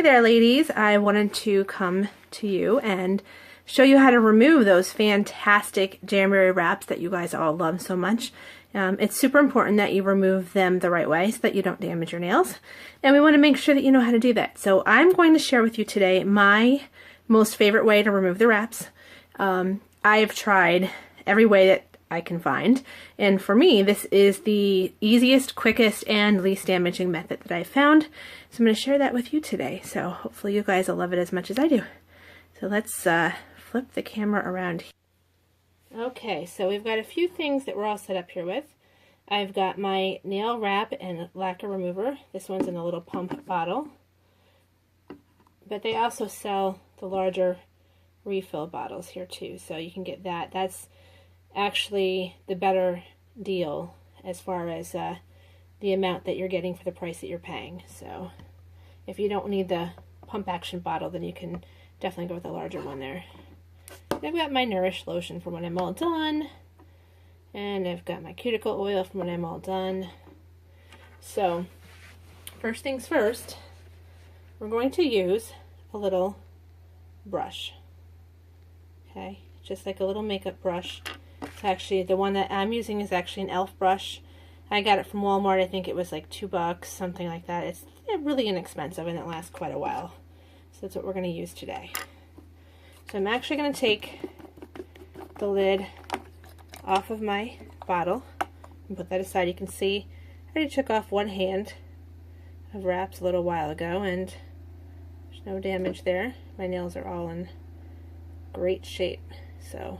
Hey there ladies, I wanted to come to you and show you how to remove those fantastic Jamberry wraps that you guys all love so much. It's super important that you remove them the right way so that you don't damage your nails, and we want to make sure that you know how to do that. So I'm going to share with you today my most favorite way to remove the wraps. I've tried every way that I can find, and for me this is the easiest, quickest, and least damaging method that I've found. So I'm going to share that with you today, so hopefully you guys will love it as much as I do. So let's flip the camera around. Okay, so we've got a few things that we're all set up here with. I've got my nail wrap and lacquer remover. This one's in a little pump bottle, but they also sell the larger refill bottles here too, so you can get that. That's actually the better deal as far as the amount that you're getting for the price that you're paying. So if you don't need the pump action bottle, then you can definitely go with a larger one there. And I've got my Nourish lotion for when I'm all done, and I've got my cuticle oil for when I'm all done. So first things first, we're going to use a little brush. Okay, just like a little makeup brush. It's actually, the one that I'm using is actually an e.l.f. brush. I got it from Walmart. I think it was like $2, something like that. It's really inexpensive and it lasts quite a while. So that's what we're going to use today. So I'm actually going to take the lid off of my bottle and put that aside. You can see I already took off one hand of wraps a little while ago, and there's no damage there. My nails are all in great shape. So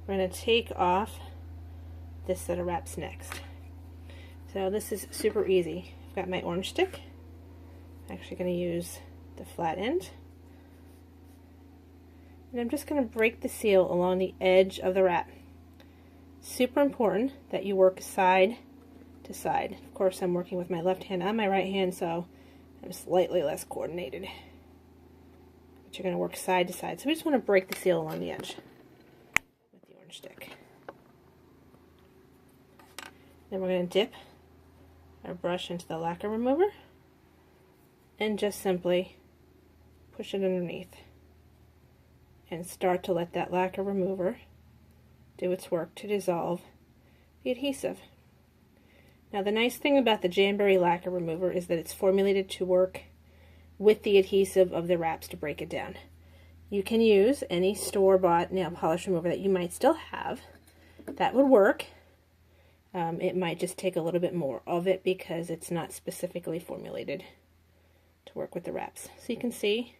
we're going to take off this set of wraps next. So this is super easy. I've got my orange stick. I'm actually going to use the flat end. And I'm just going to break the seal along the edge of the wrap. Super important that you work side to side. Of course, I'm working with my left hand on my right hand, so I'm slightly less coordinated. But you're going to work side to side. So we just want to break the seal along the edge with the orange stick. Then we're going to dip our brush into the lacquer remover and just simply push it underneath and start to let that lacquer remover do its work to dissolve the adhesive. Now the nice thing about the Jamberry lacquer remover is that it's formulated to work with the adhesive of the wraps to break it down. You can use any store-bought nail polish remover that you might still have. That would work. It might just take a little bit more of it because it's not specifically formulated to work with the wraps. So you can see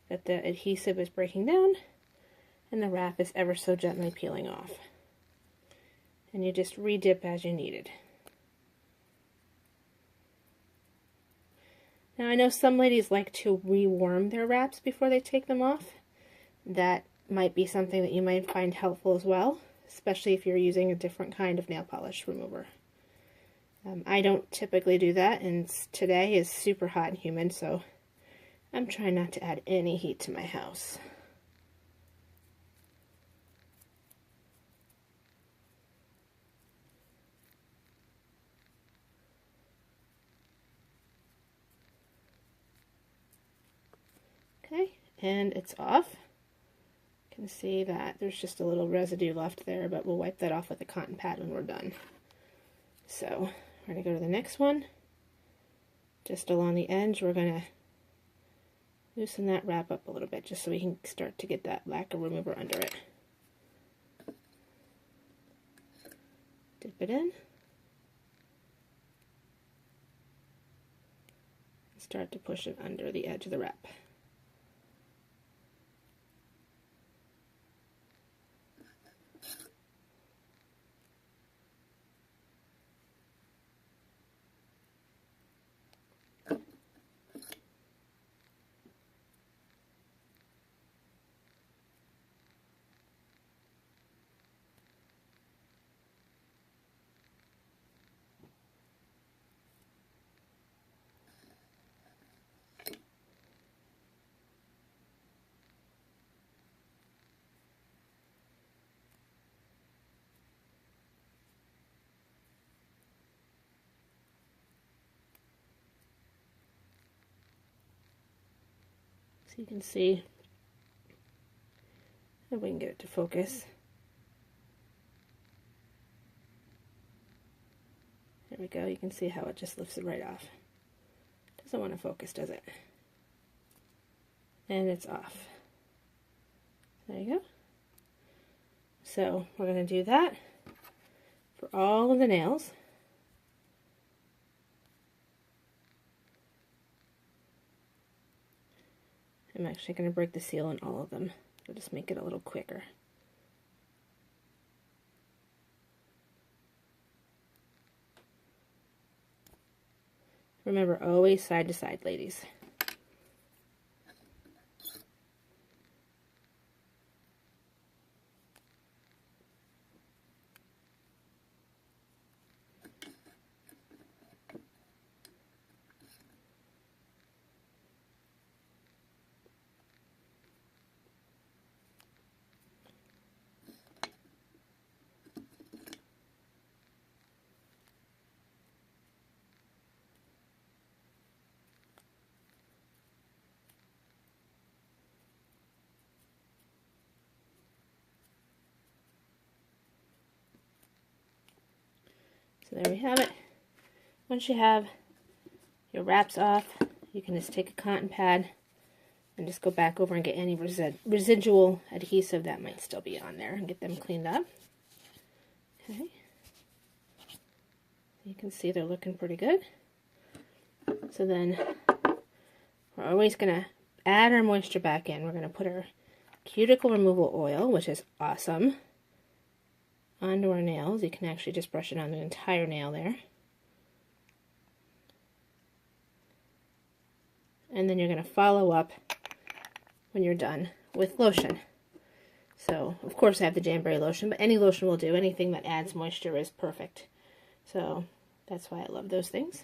that the adhesive is breaking down and the wrap is ever so gently peeling off. And you just re-dip as you needed. Now I know some ladies like to rewarm their wraps before they take them off. That might be something that you might find helpful as well, especially if you're using a different kind of nail polish remover. I don't typically do that, and today is super hot and humid, so I'm trying not to add any heat to my house. Okay, and it's off. You can see that there's just a little residue left there, but we'll wipe that off with a cotton pad when we're done. So we're going to go to the next one. Just along the edge, we're going to loosen that wrap up a little bit just so we can start to get that lacquer remover under it. Dip it in. And start to push it under the edge of the wrap. you can see if we can get it to focus. There we go. You can see how it just lifts it right off. Doesn't want to focus, does it? And it's off. There you go. So we're going to do that for all of the nails. I'm actually going to break the seal on all of them. It'll just make it a little quicker. Remember, always side to side, ladies. So there we have it. Once you have your wraps off, you can just take a cotton pad and just go back over and get any residual adhesive that might still be on there and get them cleaned up. Okay. You can see they're looking pretty good. So then we're always going to add our moisture back in. We're going to put our cuticle removal oil, which is awesome, onto our nails. You can actually just brush it on the entire nail there. And then you're going to follow up when you're done with lotion. So, of course I have the Jamberry lotion, but any lotion will do. Anything that adds moisture is perfect. So, that's why I love those things.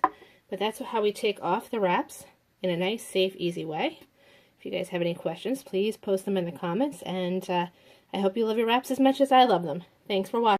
But that's how we take off the wraps in a nice, safe, easy way. If you guys have any questions, please post them in the comments. And I hope you love your wraps as much as I love them. Thanks for watching.